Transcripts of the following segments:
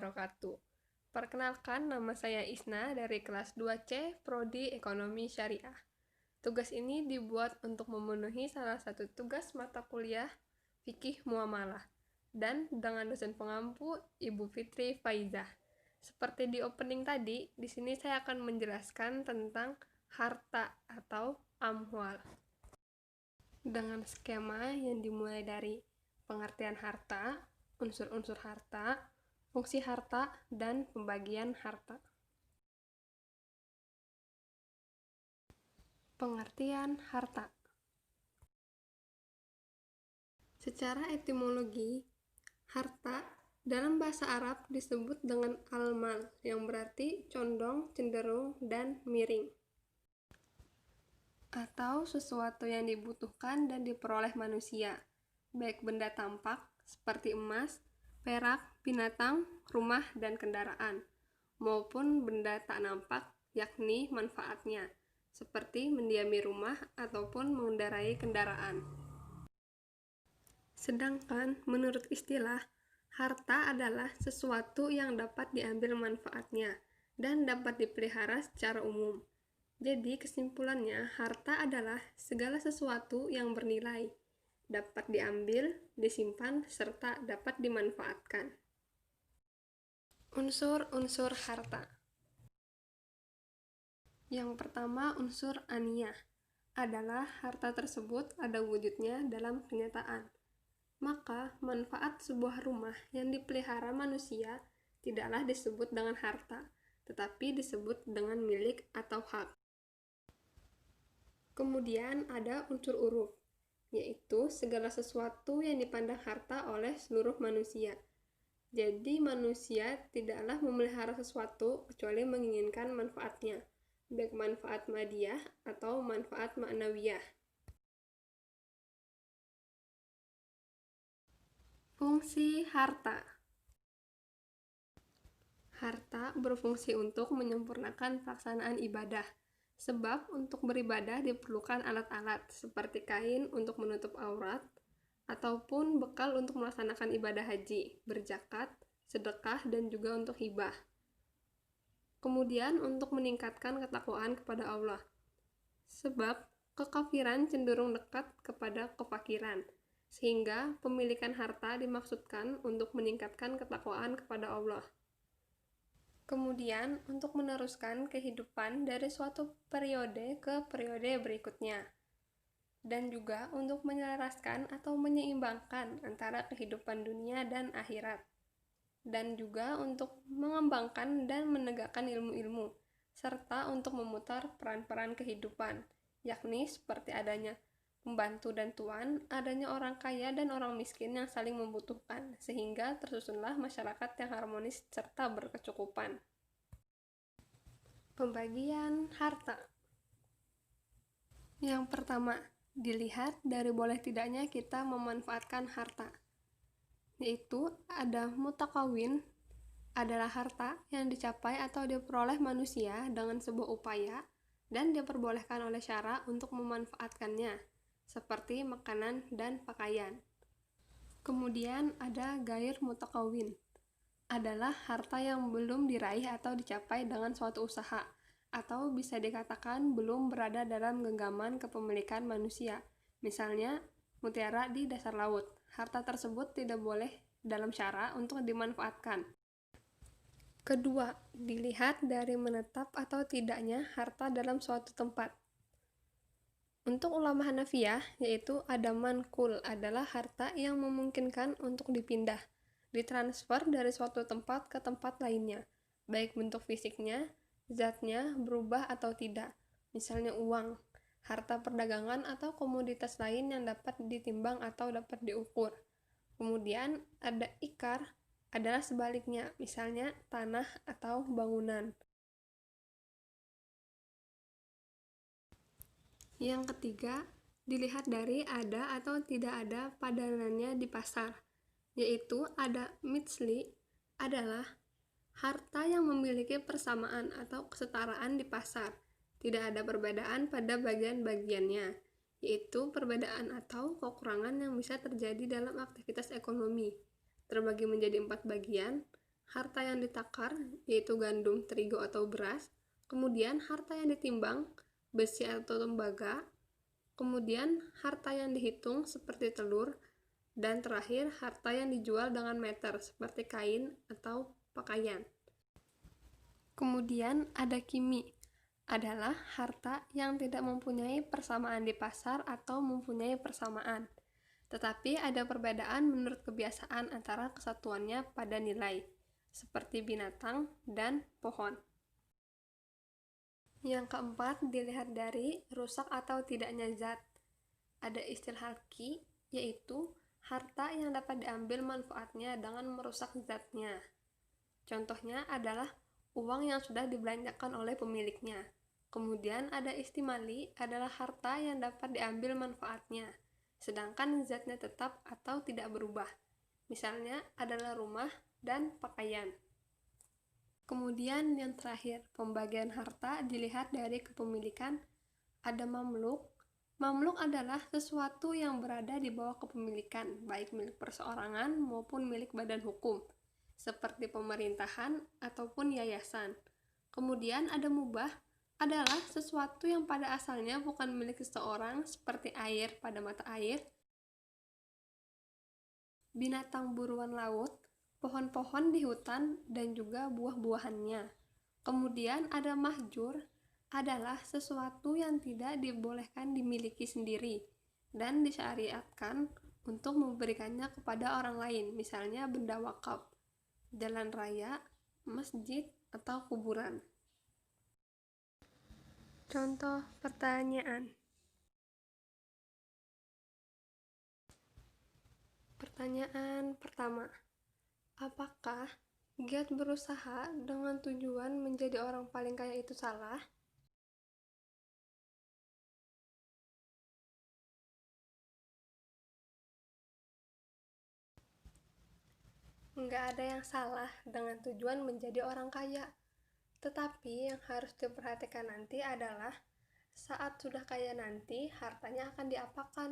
wabarakatuh. Perkenalkan, nama saya Isna dari kelas 2C, Prodi Ekonomi Syariah. Tugas ini dibuat untuk memenuhi salah satu tugas mata kuliah Fikih Muamalah dan dengan dosen pengampu Ibu Fitri Faizah. Seperti di opening tadi, di sini saya akan menjelaskan tentang harta atau amwal. Dengan skema yang dimulai dari pengertian harta, unsur-unsur harta, fungsi harta, dan pembagian harta. Pengertian harta. Secara etimologi, harta dalam bahasa Arab disebut dengan al-mal, yang berarti condong, cenderung, dan miring. Atau sesuatu yang dibutuhkan dan diperoleh manusia, baik benda tampak seperti emas, perak, binatang, rumah, dan kendaraan, maupun benda tak nampak, yakni manfaatnya, seperti mendiami rumah ataupun mengendarai kendaraan. Sedangkan menurut istilah, harta adalah sesuatu yang dapat diambil manfaatnya dan dapat dipelihara secara umum. Jadi kesimpulannya, harta adalah segala sesuatu yang bernilai, dapat diambil, disimpan, serta dapat dimanfaatkan. Unsur-unsur harta. Yang pertama, unsur aniyah adalah harta tersebut ada wujudnya dalam kenyataan. Maka, manfaat sebuah rumah yang dipelihara manusia tidaklah disebut dengan harta, tetapi disebut dengan milik atau hak. Kemudian ada unsur uruf, yaitu segala sesuatu yang dipandang harta oleh seluruh manusia. Jadi, manusia tidaklah memelihara sesuatu kecuali menginginkan manfaatnya, baik manfaat madiyah atau manfaat ma'nawiyah. Fungsi harta. Harta berfungsi untuk menyempurnakan pelaksanaan ibadah, sebab untuk beribadah diperlukan alat-alat seperti kain untuk menutup aurat, ataupun bekal untuk melaksanakan ibadah haji, berzakat, sedekah, dan juga untuk hibah. Kemudian untuk meningkatkan ketakwaan kepada Allah, sebab kekafiran cenderung dekat kepada kefakiran, sehingga pemilikan harta dimaksudkan untuk meningkatkan ketakwaan kepada Allah. Kemudian, untuk meneruskan kehidupan dari suatu periode ke periode berikutnya. Dan juga untuk menyelaraskan atau menyeimbangkan antara kehidupan dunia dan akhirat. Dan juga untuk mengembangkan dan menegakkan ilmu-ilmu, serta untuk memutar peran-peran kehidupan, yakni seperti adanya pembantu dan tuan, adanya orang kaya dan orang miskin yang saling membutuhkan, sehingga tersusunlah masyarakat yang harmonis serta berkecukupan. Pembagian harta. Yang pertama, dilihat dari boleh tidaknya kita memanfaatkan harta, yaitu ada mutakawin, adalah harta yang dicapai atau diperoleh manusia dengan sebuah upaya dan diperbolehkan oleh syara untuk memanfaatkannya, seperti makanan dan pakaian. Kemudian ada gair mutakawin, adalah harta yang belum diraih atau dicapai dengan suatu usaha, atau bisa dikatakan belum berada dalam genggaman kepemilikan manusia. Misalnya, mutiara di dasar laut. Harta tersebut tidak boleh dalam syara untuk dimanfaatkan. Kedua, dilihat dari menetap atau tidaknya harta dalam suatu tempat. Untuk ulama Hanafiyah, yaitu ada manqul, adalah harta yang memungkinkan untuk dipindah, ditransfer dari suatu tempat ke tempat lainnya, baik bentuk fisiknya, zatnya berubah atau tidak, misalnya uang, harta perdagangan atau komoditas lain yang dapat ditimbang atau dapat diukur. Kemudian ada ikar, adalah sebaliknya, misalnya tanah atau bangunan. Yang ketiga, dilihat dari ada atau tidak ada padanannya di pasar, yaitu ada mitsli, adalah harta yang memiliki persamaan atau kesetaraan di pasar, tidak ada perbedaan pada bagian-bagiannya, yaitu perbedaan atau kekurangan yang bisa terjadi dalam aktivitas ekonomi, terbagi menjadi 4 bagian: harta yang ditakar, yaitu gandum, terigu, atau beras, kemudian harta yang ditimbang, besi atau tembaga, kemudian harta yang dihitung seperti telur, dan terakhir harta yang dijual dengan meter seperti kain atau pakaian. Kemudian ada kimi, adalah harta yang tidak mempunyai persamaan di pasar atau mempunyai persamaan, tetapi ada perbedaan menurut kebiasaan antara kesatuannya pada nilai, seperti binatang dan pohon. Yang keempat, dilihat dari rusak atau tidaknya zat. Ada istilah ki, yaitu harta yang dapat diambil manfaatnya dengan merusak zatnya. Contohnya adalah uang yang sudah dibelanjakan oleh pemiliknya. Kemudian ada istimali, adalah harta yang dapat diambil manfaatnya, sedangkan zatnya tetap atau tidak berubah. Misalnya adalah rumah dan pakaian. Kemudian yang terakhir, pembagian harta dilihat dari kepemilikan. Ada mamluk. Mamluk adalah sesuatu yang berada di bawah kepemilikan, baik milik perseorangan maupun milik badan hukum, seperti pemerintahan ataupun yayasan. Kemudian ada mubah, adalah sesuatu yang pada asalnya bukan milik seseorang, seperti air pada mata air, binatang buruan laut, pohon-pohon di hutan, dan juga buah-buahannya. Kemudian ada mahjur, adalah sesuatu yang tidak dibolehkan dimiliki sendiri dan disyariatkan untuk memberikannya kepada orang lain, misalnya benda wakaf, jalan raya, masjid, atau kuburan. Contoh pertanyaan. Pertanyaan pertama, apakah giat berusaha dengan tujuan menjadi orang paling kaya itu salah? Nggak ada yang salah dengan tujuan menjadi orang kaya. Tetapi yang harus diperhatikan nanti adalah saat sudah kaya nanti, hartanya akan diapakan?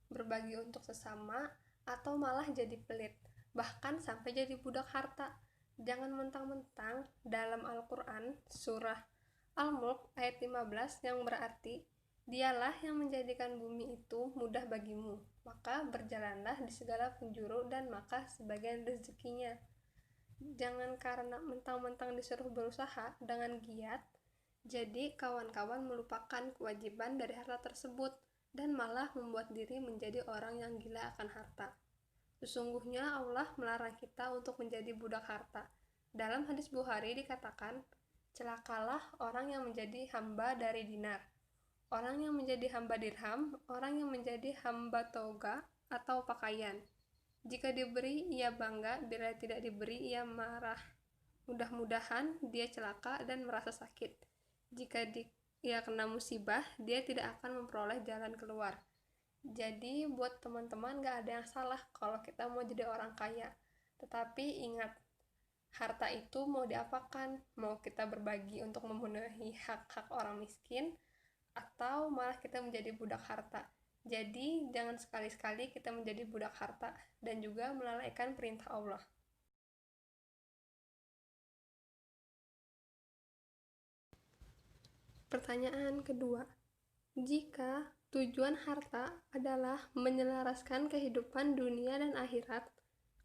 Berbagi untuk sesama atau malah jadi pelit, bahkan sampai jadi budak harta. Jangan mentang-mentang dalam Al-Quran surah Al-Mulk ayat 15 yang berarti, dialah yang menjadikan bumi itu mudah bagimu, maka berjalanlah di segala penjuru dan maka sebagian rezekinya. Jangan karena mentang-mentang disuruh berusaha dengan giat, jadi kawan-kawan melupakan kewajiban dari harta tersebut dan malah membuat diri menjadi orang yang gila akan harta. Sesungguhnya Allah melarang kita untuk menjadi budak harta. Dalam hadis Bukhari dikatakan, celakalah orang yang menjadi hamba dari dinar, orang yang menjadi hamba dirham, orang yang menjadi hamba toga atau pakaian. Jika diberi, ia bangga, bila tidak diberi, ia marah. Mudah-mudahan dia celaka dan merasa sakit. Jika ia kena musibah, dia tidak akan memperoleh jalan keluar. Jadi buat teman-teman gak ada yang salah kalau kita mau jadi orang kaya. Tetapi ingat, harta itu mau diapakan? Mau kita berbagi untuk memenuhi hak-hak orang miskin, atau malah kita menjadi budak harta. Jadi jangan sekali-sekali kita menjadi budak harta dan juga melalaikan perintah Allah. Pertanyaan kedua, jika tujuan harta adalah menyelaraskan kehidupan dunia dan akhirat,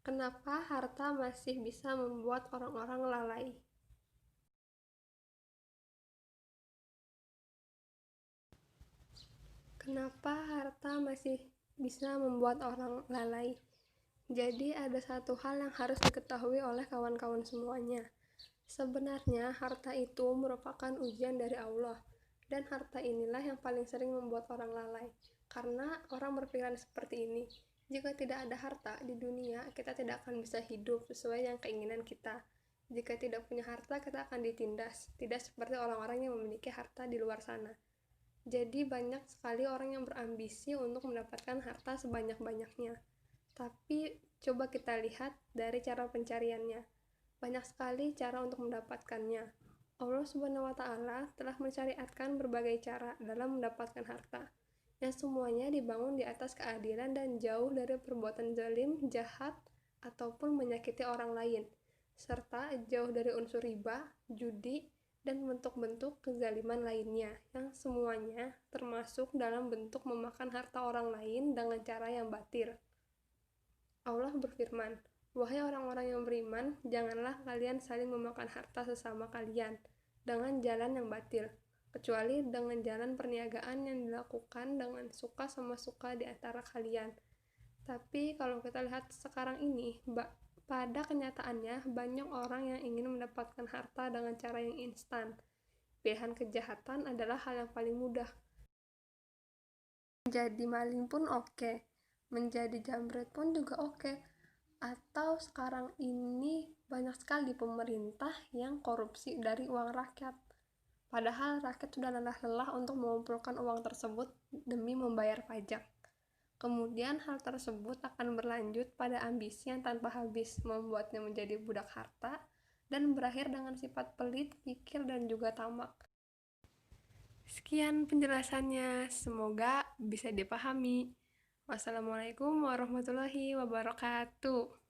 kenapa harta masih bisa membuat orang-orang lalai? Kenapa harta masih bisa membuat orang lalai? Jadi ada satu hal yang harus diketahui oleh kawan-kawan semuanya. Sebenarnya harta itu merupakan ujian dari Allah, dan harta inilah yang paling sering membuat orang lalai. Karena orang berpikiran seperti ini, jika tidak ada harta di dunia, kita tidak akan bisa hidup sesuai yang keinginan kita. Jika tidak punya harta, kita akan ditindas, tidak seperti orang-orang yang memiliki harta di luar sana. Jadi banyak sekali orang yang berambisi untuk mendapatkan harta sebanyak-banyaknya. Tapi coba kita lihat dari cara pencariannya. Banyak sekali cara untuk mendapatkannya. Allah Subhanahu wa Ta'ala telah mensyariatkan berbagai cara dalam mendapatkan harta, yang semuanya dibangun di atas keadilan dan jauh dari perbuatan zalim, jahat, ataupun menyakiti orang lain. serta jauh dari unsur riba, judi, dan bentuk-bentuk kezaliman lainnya, yang semuanya termasuk dalam bentuk memakan harta orang lain dengan cara yang batil. Allah berfirman, "Wahai orang-orang yang beriman, janganlah kalian saling memakan harta sesama kalian dengan jalan yang batil, kecuali dengan jalan perniagaan yang dilakukan dengan suka sama suka di antara kalian." Tapi kalau kita lihat sekarang ini, pada kenyataannya banyak orang yang ingin mendapatkan harta dengan cara yang instan. Pilihan kejahatan adalah hal yang paling mudah. Menjadi maling pun oke, menjadi jambret pun juga oke. Atau sekarang ini banyak sekali pemerintah yang korupsi dari uang rakyat. Padahal rakyat sudah lelah-lelah untuk mengumpulkan uang tersebut demi membayar pajak. Kemudian hal tersebut akan berlanjut pada ambisi yang tanpa habis, membuatnya menjadi budak harta, dan berakhir dengan sifat pelit, kikir, dan juga tamak. Sekian penjelasannya, semoga bisa dipahami. Wassalamualaikum warahmatullahi wabarakatuh.